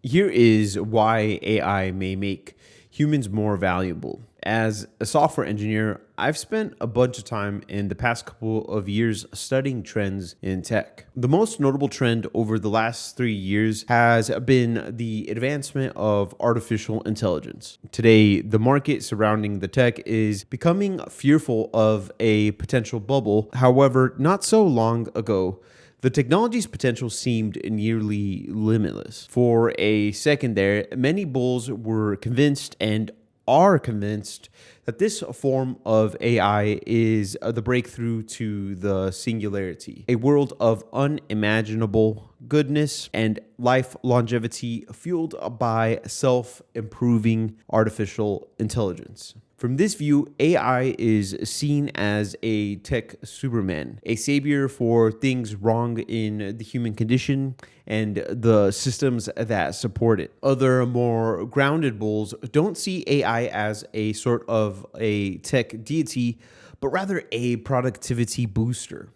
Here is why AI may make humans more valuable. As a software engineer, I've spent a bunch of time in the past couple of years studying trends in tech. The most notable trend over the last 3 years has been the advancement of artificial intelligence. Today, the market surrounding the tech is becoming fearful of a potential bubble. However, not so long ago, the technology's potential seemed nearly limitless. For a second there, many bulls were convinced and are convinced that this form of AI is the breakthrough to the singularity, a world of unimaginable goodness and life longevity fueled by self-improving artificial intelligence. From this view, AI is seen as a tech superman, a savior for things wrong in the human condition and the systems that support it. Other more grounded bulls don't see AI as a sort of a tech deity, but rather a productivity booster.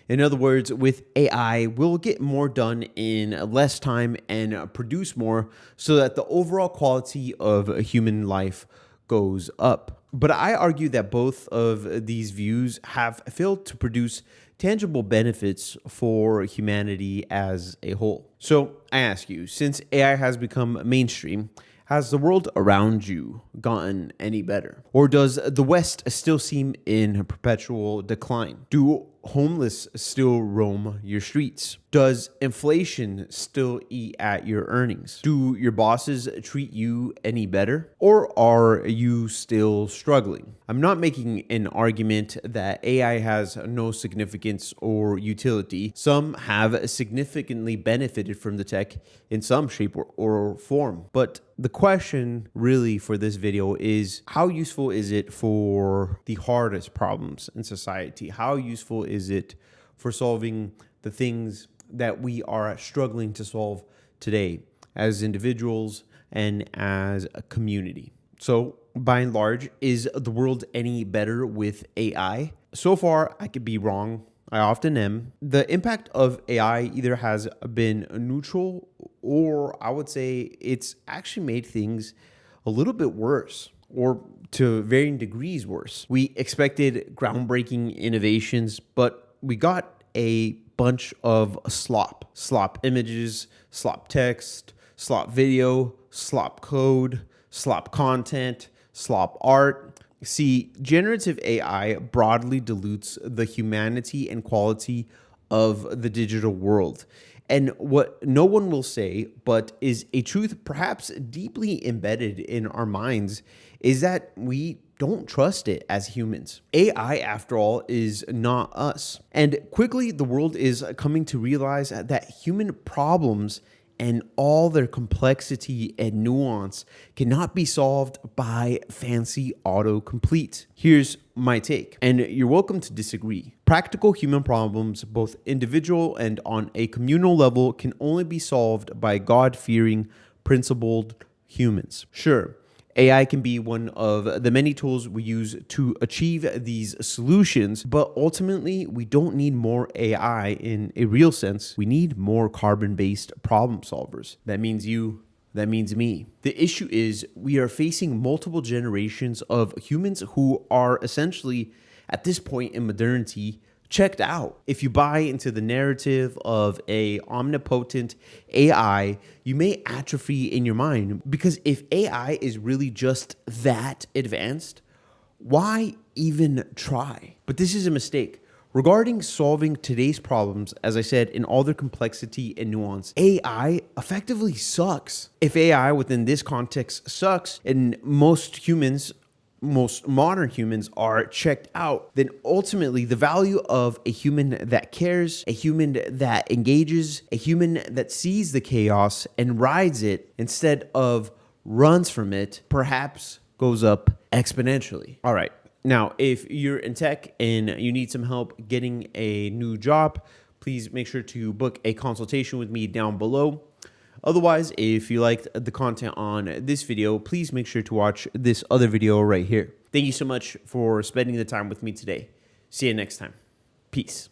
In other words, with AI, we'll get more done in less time and produce more so that the overall quality of human life goes up. But I argue that both of these views have failed to produce tangible benefits for humanity as a whole. So I ask you, since AI has become mainstream, has the world around you gotten any better? Or does the West still seem in perpetual decline? Do homeless still roam your streets? Does inflation still eat at your earnings? Do your bosses treat you any better? Or are you still struggling? I'm not making an argument that AI has no significance or utility. Some have significantly benefited from the tech in some shape or form. But the question really for this video is, how useful is it for the hardest problems in society? How useful is it for solving the things that we are struggling to solve today as individuals and as a community? So by and large, is the world any better with AI? So far, I could be wrong. I often am. The impact of AI either has been neutral, or I would say it's actually made things a little bit worse, or to varying degrees worse. We expected groundbreaking innovations, but we got a bunch of slop images, slop text, slop video, slop code, slop content, slop art. See, generative AI broadly dilutes the humanity and quality of the digital world. And what no one will say, but is a truth perhaps deeply embedded in our minds, is that we don't trust it as humans. AI, after all, is not us. And quickly, the world is coming to realize that human problems and all their complexity and nuance cannot be solved by fancy autocomplete. Here's my take, and you're welcome to disagree. Practical human problems, both individual and on a communal level, can only be solved by God-fearing, principled humans. Sure, AI can be one of the many tools we use to achieve these solutions, but ultimately we don't need more AI in a real sense. We need more carbon-based problem solvers. That means you, that means me. The issue is we are facing multiple generations of humans who are essentially, at this point in modernity, checked out. If you buy into the narrative of a omnipotent AI, you may atrophy in your mind, because if AI is really just that advanced, why even try? But this is a mistake. Regarding solving today's problems, as I said, in all their complexity and nuance, AI effectively sucks. If AI within this context sucks, and most modern humans are checked out, then ultimately the value of a human that cares, a human that engages, a human that sees the chaos and rides it instead of runs from it, perhaps goes up exponentially. All right. Now, if you're in tech and you need some help getting a new job, please make sure to book a consultation with me down below. Otherwise, if you liked the content on this video, please make sure to watch this other video right here. Thank you so much for spending the time with me today. See you next time. Peace.